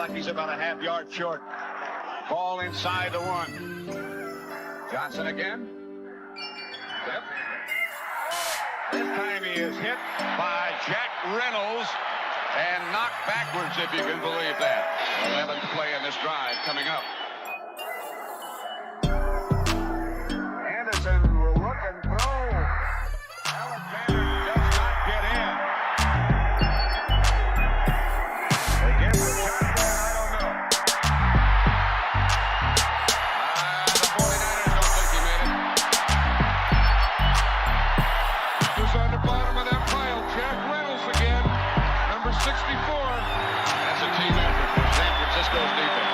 like he's about a half yard short. Ball inside the 1. Johnson again. Yep. This time he is hit by Jack Reynolds and knocked backwards, if you can believe that. 11th play in this drive coming up. Anderson will look and throw. Alexander does not get in. They get the shotgun, I don't know. The 49ers don't think he made it. Who's on the bottom of that pile? Jack Reynolds again. Number 64. That's a team effort for San Francisco's defense.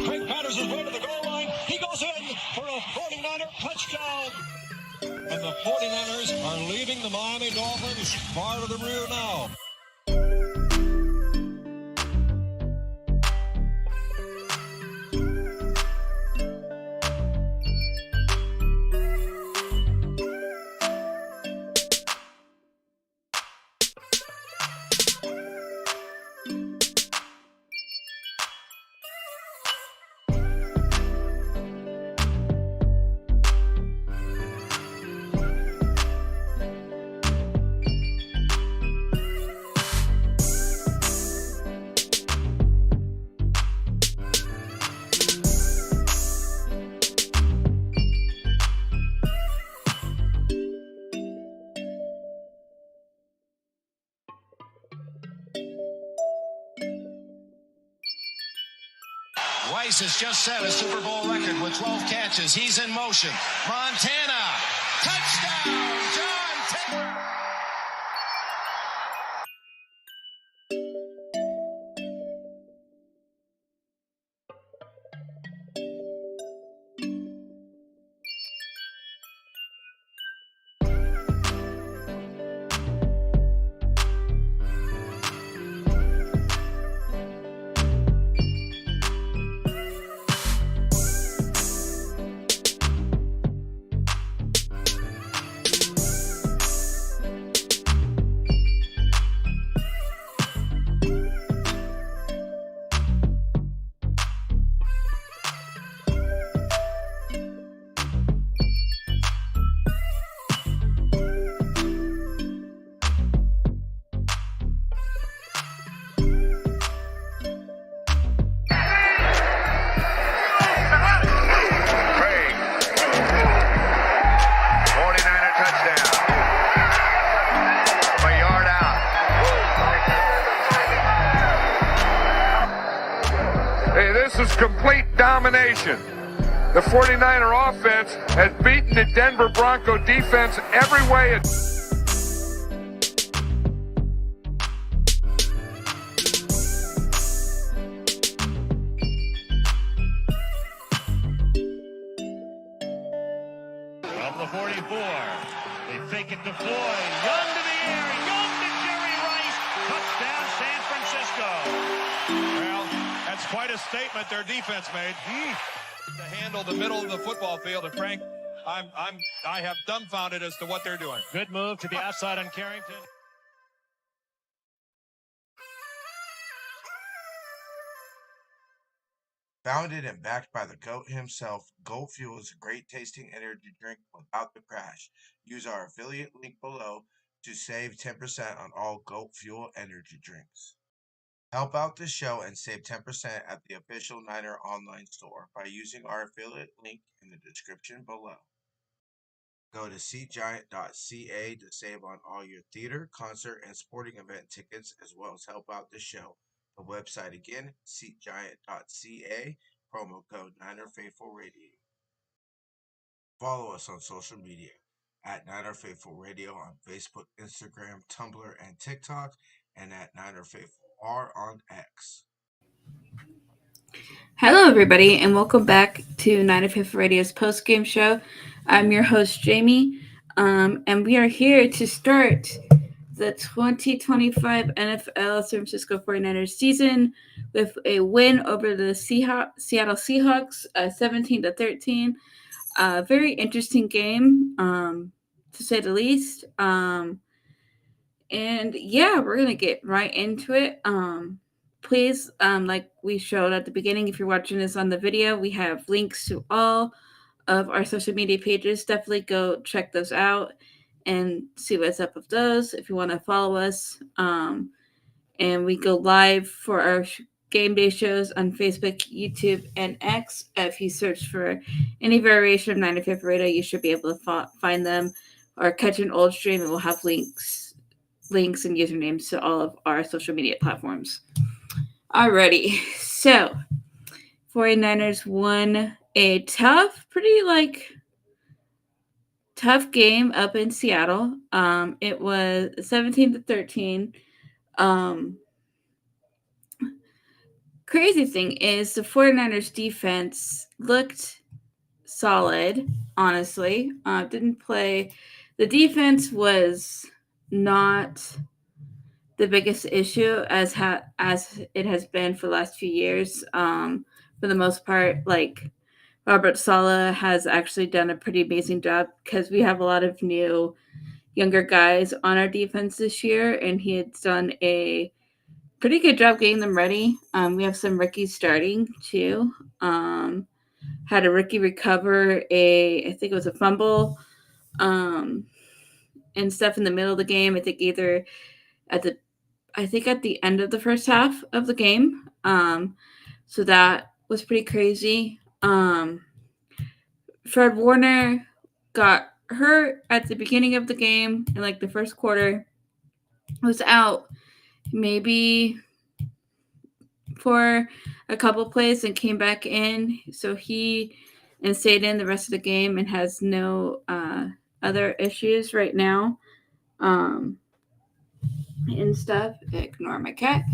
Craig Patterson's way to the goal line. He goes in for a 49er touchdown. And the 49ers are leaving the Miami Dolphins far to the rear now. Weiss has just set a Super Bowl record with 12 catches. He's in motion. Montana, touchdown, John Taylor. This is complete domination. The 49er offense has beaten the Denver Bronco defense every way. From the 44, they fake it to Floyd. Young to the air, Young to Jerry Rice. Touchdown, San Francisco. Well, that's quite a statement their defense made. To handle the middle of the football field, and Frank, I have dumbfounded as to what they're doing. Good move to the outside on Carrington. Founded and backed by the GOAT himself, Goat Fuel is a great tasting energy drink without the crash. Use our affiliate link below to save 10% on all Goat Fuel energy drinks. Help out the show and save 10% at the official Niner online store by using our affiliate link in the description below. Go to seatgiant.ca to save on all your theater, concert, and sporting event tickets, as well as help out the show. The website again, seatgiant.ca, promo code Niner Faithful Radio. Follow us on social media at Niner Faithful Radio on Facebook, Instagram, Tumblr, and TikTok, and at Niner Faithful R on X. Hello, everybody, and welcome back to 95th Radio's post-game show. I'm your host, Jaymie, and we are here to start the 2025 NFL San Francisco 49ers season with a win over the Seattle Seahawks, 17-13. Very interesting game, to say the least. And yeah, we're going to get right into it. Please, like we showed at the beginning, if you're watching this on the video, we have links to all of our social media pages. Definitely go check those out and see what's up with those if you want to follow us. And we go live for our game day shows on Facebook, YouTube, and X. If you search for any variation of 95th Radio, you should be able to find them, or catch an old stream, and we'll have links and usernames to all of our social media platforms. Alrighty, so 49ers won a tough game up in Seattle. It was 17-13. Crazy thing is the 49ers defense looked solid, honestly. The defense was not the biggest issue as it has been for the last few years. For the most part, like, Robert Saleh has actually done a pretty amazing job because we have a lot of new younger guys on our defense this year, and he had done a pretty good job getting them ready. We have some rookies starting too. Had a rookie recover I think it was a fumble, and stuff in the middle of the game. I think either at the end of the first half of the game. So that was pretty crazy. Fred Warner got hurt at the beginning of the game in like the first quarter. Was out maybe for a couple plays and came back in. So he stayed in the rest of the game and has no other issues right now. And stuff. Ignore my cat.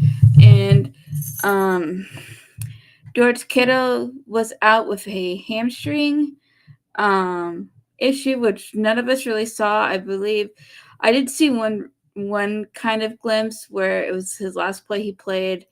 And George Kittle was out with a hamstring issue, which none of us really saw. I believe I did see one kind of glimpse where it was his last play he played,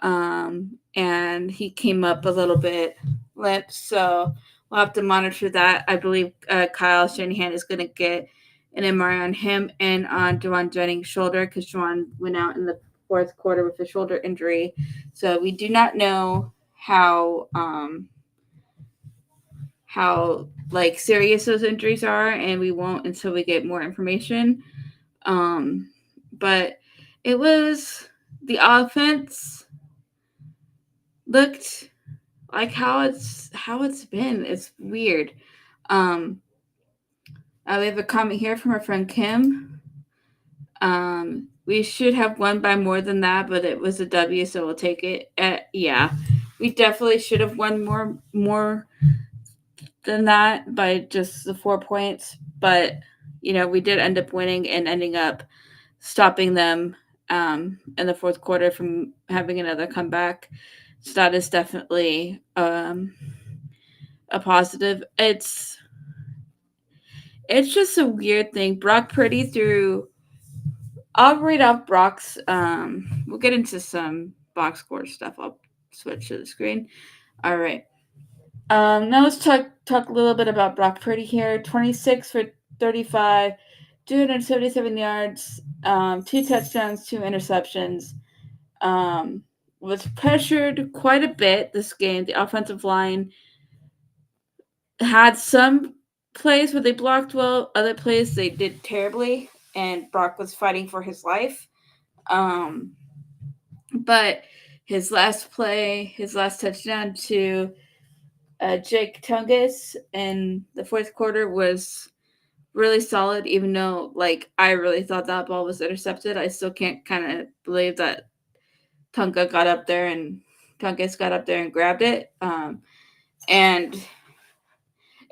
and he came up a little bit limp. So we'll have to monitor that. I believe Kyle Shanahan is going to get an MRI on him and on Juwan Jennings' shoulder, because Juwan went out in the fourth quarter with a shoulder injury. So we do not know how like serious those injuries are, and we won't until we get more information. But it was, the offense looked like how it's been. It's weird. We have a comment here from our friend Kim. We should have won by more than that, but it was a W, so we'll take it. Yeah, we definitely should have won more than that by just the 4 points. But, we did end up winning and ending up stopping them in the fourth quarter from having another comeback. So that is definitely a positive. It's just a weird thing. Brock Purdy threw. I'll read off Brock's. We'll get into some box score stuff. I'll switch to the screen. All right. Now let's talk a little bit about Brock Purdy here. 26 for 35, 277 yards, 2 touchdowns, 2 interceptions. Was pressured quite a bit this game. The offensive line had some plays where they blocked well, other plays they did terribly. and Brock was fighting for his life. But his last touchdown to Jake Tungus in the fourth quarter was really solid, even though like I really thought that ball was intercepted. I still can't kind of believe that Tungus got up there and grabbed it. And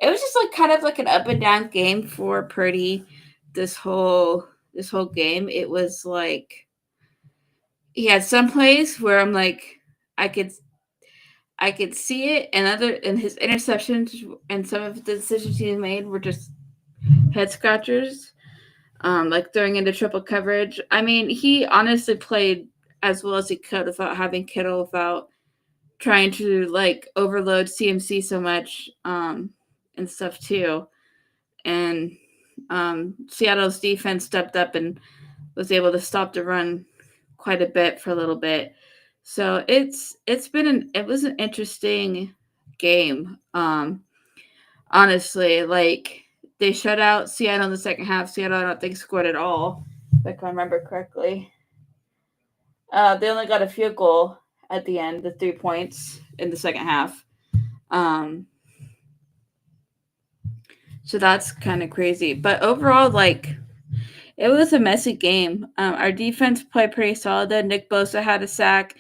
it was just like kind of like an up and down game for Purdy this whole game. It was like he had some plays where I'm like I could see it, and his interceptions and some of the decisions he made were just head scratchers. Like throwing into triple coverage. I mean, he honestly played as well as he could without having Kittle, without trying to like overload CMC so much, and stuff too. And Seattle's defense stepped up and was able to stop the run quite a bit for a little bit. So it was an interesting game. Honestly, like they shut out Seattle in the second half. Seattle, I don't think, scored at all, if I can remember correctly. They only got a field goal at the end, the 3 points in the second half. So that's kind of crazy. But overall, like, it was a messy game. Our defense played pretty solid. Then Nick Bosa had a sack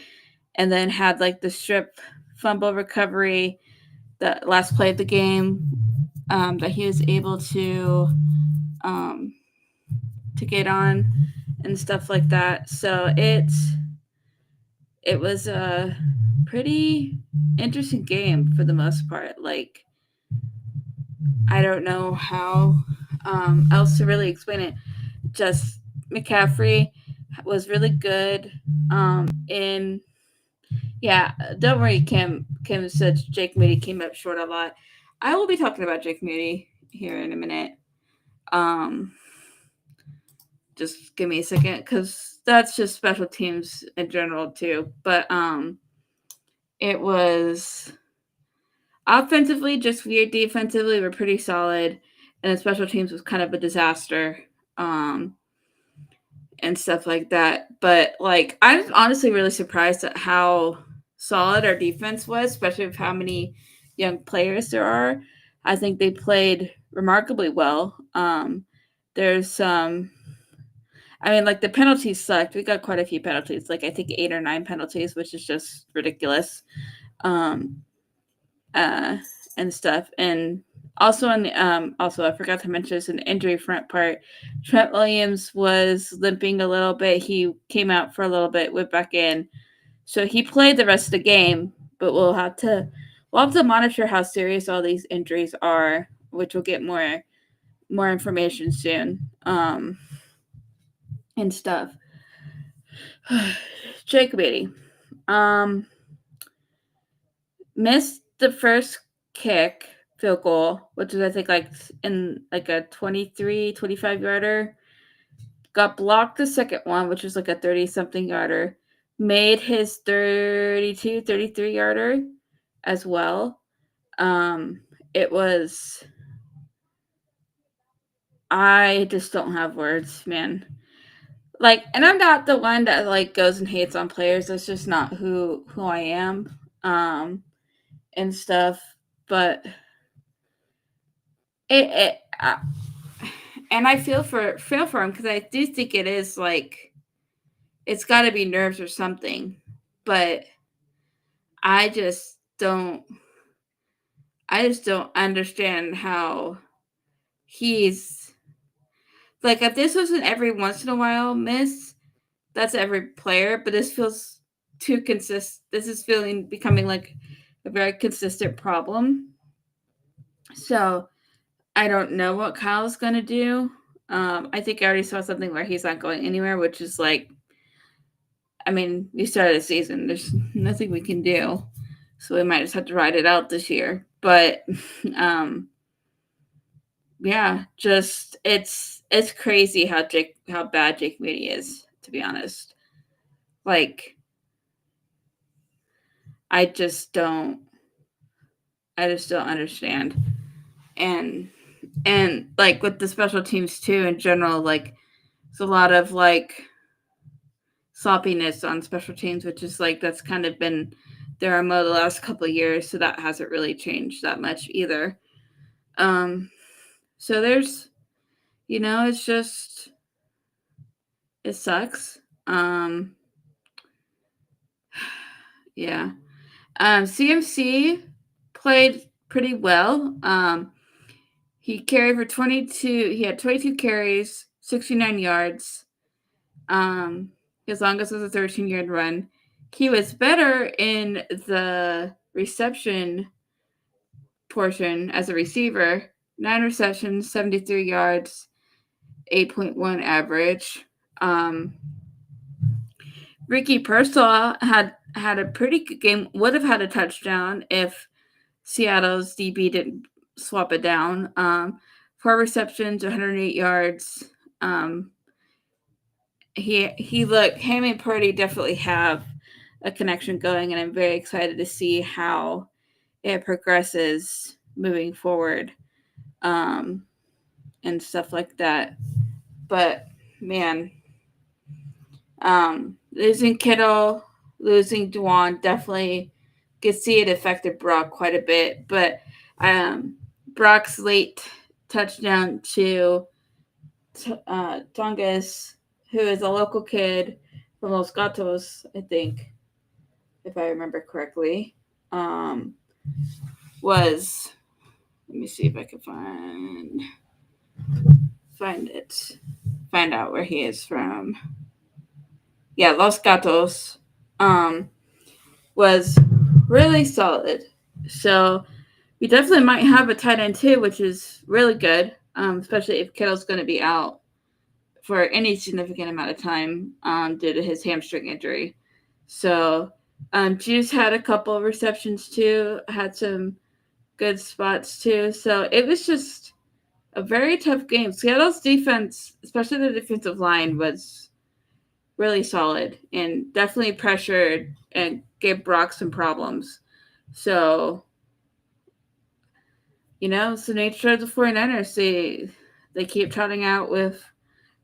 and then had, like, the strip fumble recovery, the last play of the game, that he was able to get on and stuff like that. So it was a pretty interesting game for the most part. Like, I don't know how else to really explain it. Just McCaffrey was really good. Don't worry, Kim. Kim said Jake Moody came up short a lot. I will be talking about Jake Moody here in a minute. Just give me a second, because that's just special teams in general too. But it was offensively just weird. Defensively, we're pretty solid, and the special teams was kind of a disaster, and stuff like that. But like, I'm honestly really surprised at how solid our defense was, especially with how many young players there are. I think they played remarkably well. There's some. I mean, like, the penalties sucked. We got quite a few penalties, like I think 8 or 9 penalties, which is just ridiculous. And stuff. And also also I forgot to mention this in the injury front part. Trent Williams was limping a little bit. He came out for a little bit, went back in. So he played the rest of the game, but we'll have to monitor how serious all these injuries are, which we'll get more information soon. And stuff. Jake Beatty. Missed the first kick field goal, which is I think like in like a 23, 25 yarder. Got blocked the second one, which was like a 30 something yarder. Made his 32, 33 yarder as well. It was, I just don't have words, man. Like, and I'm not the one that like goes and hates on players. That's just not who I am. And stuff, but and I feel for him, because I do think it is like it's got to be nerves or something, but I just don't understand how he's like, if this was an every once in a while miss, that's every player, but this feels too consistent. This is becoming like a very consistent problem. So I don't know what Kyle's going to do. I think I already saw something where he's not going anywhere, which is like, I mean, we started the season. There's nothing we can do. So we might just have to ride it out this year. But, yeah, just it's crazy how bad Jake Moody is, to be honest. Like, I just don't understand. And like with the special teams too in general, like It's a lot of like sloppiness on special teams, which is like that's kind of been their MO the last couple of years, so that hasn't really changed that much either. So there's, it's just it sucks. Yeah. CMC played pretty well. He carried for 22. He had 22 carries, 69 yards. His longest was a 13-yard run. He was better in the reception portion as a receiver. 9 receptions, 73 yards, 8.1 average. Ricky Pearsall had a pretty good game. Would have had a touchdown if Seattle's DB didn't swap it down. 4 receptions, 108 yards. He looked. Him and Purdy definitely have a connection going, and I'm very excited to see how it progresses moving forward, and stuff like that. But man, losing Kittle, losing Dwan definitely could see it affected Brock quite a bit. But Brock's late touchdown to Tongas, who is a local kid from Los Gatos, I think, if I remember correctly, was, let me see if I can find out where he is from. Yeah, Los Gatos, was really solid. So we definitely might have a tight end too, which is really good, especially if Kittle's going to be out for any significant amount of time due to his hamstring injury. So Juice had a couple of receptions too, had some good spots too. So it was just a very tough game. Seattle's defense, especially the defensive line, was really solid and definitely pressured and gave Brock some problems. So, it's the nature of the 49ers. They keep trotting out with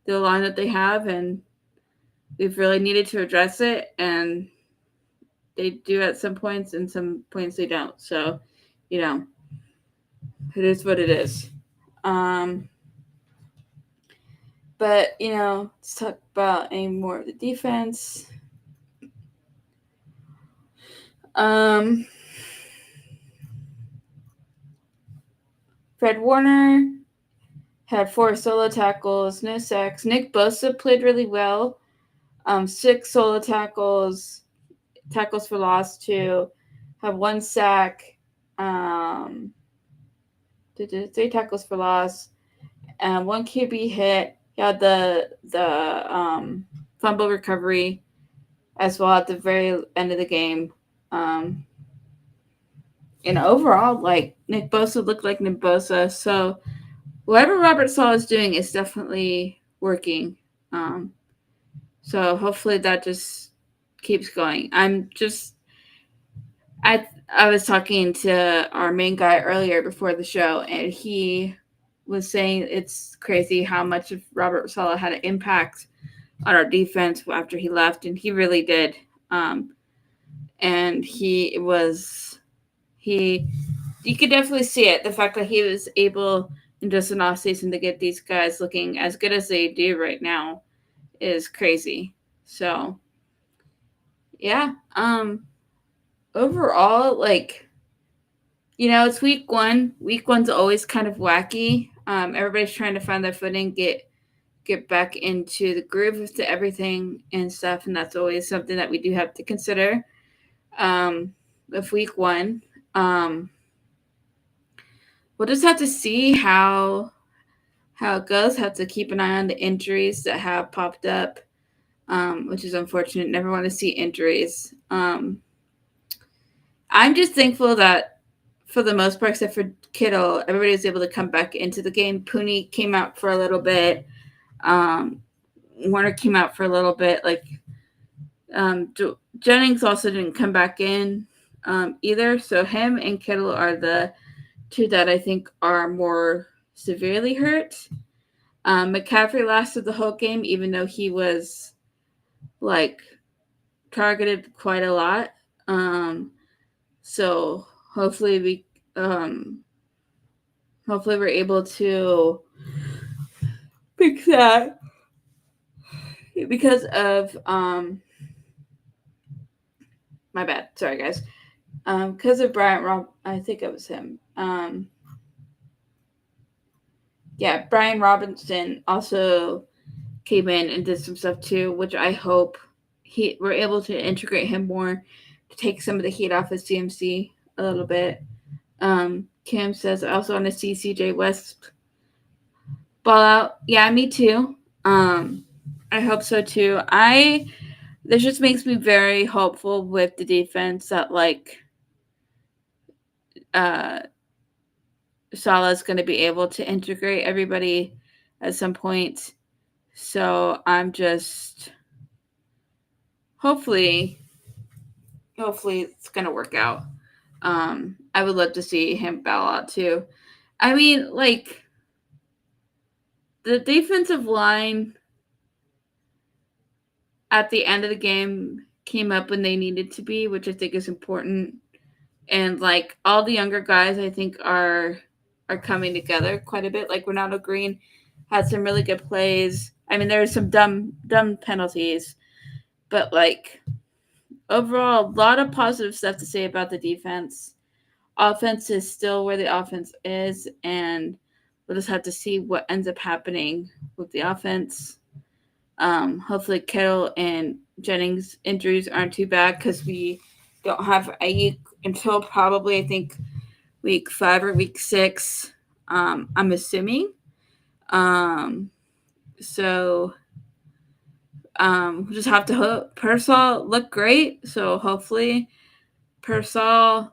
the line that they have, and we've really needed to address it, and they do at some points, and some points they don't. So, it is what it is. But, let's talk about any more of the defense. Fred Warner had 4 solo tackles, no sacks. Nick Bosa played really well. 6 solo tackles for loss, 2. Have 1 sack. 3 tackles for loss. 1 QB hit. He had the fumble recovery as well at the very end of the game. And overall, like, Nick Bosa looked like Nick Bosa. So whatever Robert Saleh is doing is definitely working. So hopefully that just keeps going. I was talking to our main guy earlier before the show, and he was saying it's crazy how much of Robert Saleh had an impact on our defense after he left, and he really did. And you could definitely see it. The fact that he was able in just an off season to get these guys looking as good as they do right now is crazy. So, yeah. Overall, like, it's week 1. Week 1's always kind of wacky. Everybody's trying to find their footing, get back into the groove of everything and stuff, and that's always something that we do have to consider. With week 1, we'll just have to see how it goes. Have to keep an eye on the injuries that have popped up, which is unfortunate. Never want to see injuries. I'm just thankful that for the most part, except for Kittle, everybody was able to come back into the game. Pooney came out for a little bit. Warner came out for a little bit. Like, Jennings also didn't come back in either. So him and Kittle are the 2 that I think are more severely hurt. McCaffrey lasted the whole game, even though he was like targeted quite a lot. So hopefully we're able to fix that because of my bad. Sorry guys. Because of I think it was him. Brian Robinson also came in and did some stuff too, which I hope we're able to integrate him more to take some of the heat off of CMC a little bit. Kim says, I also want to see CJ West ball out. Yeah, me too. I hope so too. This just makes me very hopeful with the defense that Salah's going to be able to integrate everybody at some point. So I'm just hopefully it's going to work out. I would love to see him bow out too. I mean, the defensive line at the end of the game came up when they needed to be, which I think is important. And all the younger guys, I think are coming together quite a bit. Like Ronaldo Green had some really good plays. I mean, there were some dumb penalties, but overall, a lot of positive stuff to say about the defense. Offense is still where the offense is, and we'll just have to see what ends up happening with the offense. Hopefully Kittle and Jennings injuries aren't too bad because we don't have Ayuk until probably I think week 5 or week 6. I'm assuming. So we'll just have to hope. Pearsall looked great, so hopefully Pearsall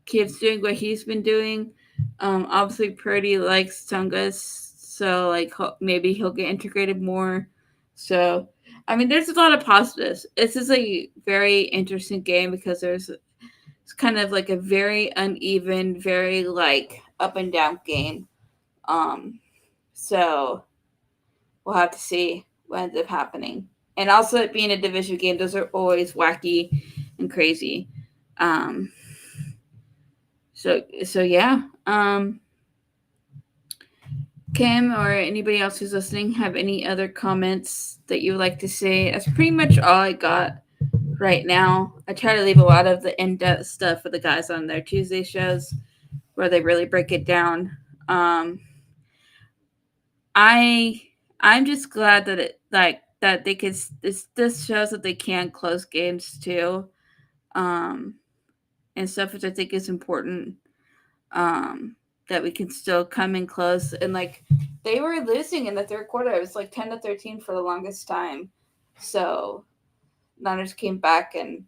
keeps doing what he's been doing. Obviously Purdy likes Tungus, so maybe he'll get integrated more. So I mean, there's a lot of positives. This is a very interesting game because it's kind of a very uneven, very up and down game. So we'll have to see what ends up happening. And also, it being a division game, those are always wacky and crazy. So yeah. Kim or anybody else who's listening have any other comments that you would like to say? That's pretty much all I got right now. I try to leave a lot of the in-depth stuff for the guys on their Tuesday shows where they really break it down. I'm just glad that that they could. This shows that they can close games too, and stuff which I think is important. That we can still come in close and they were losing in the third quarter. It was 10-13 for the longest time. So Niners came back and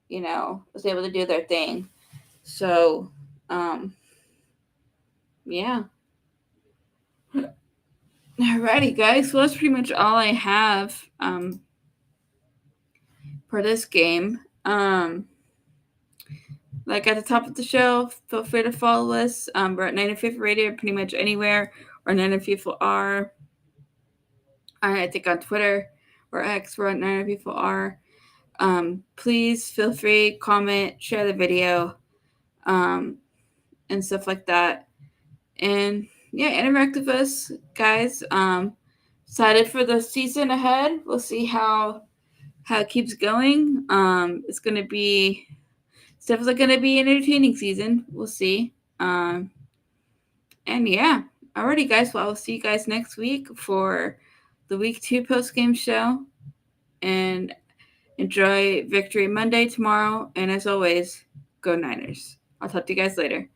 was able to do their thing. So yeah. Alrighty, guys. Well, that's pretty much all I have for this game. At the top of the show, feel free to follow us. We're at 95th Radio pretty much anywhere, or 95th I think on Twitter or X, we're at 95th. Please feel free, comment, share the video, and stuff like that. And yeah, interact with us, guys. Excited for the season ahead. We'll see how it keeps going. It's definitely gonna be an entertaining season. We'll see. And yeah. Alrighty, guys. Well, I'll see you guys next week for the week 2 post-game show. And enjoy Victory Monday tomorrow. And as always, go Niners. I'll talk to you guys later.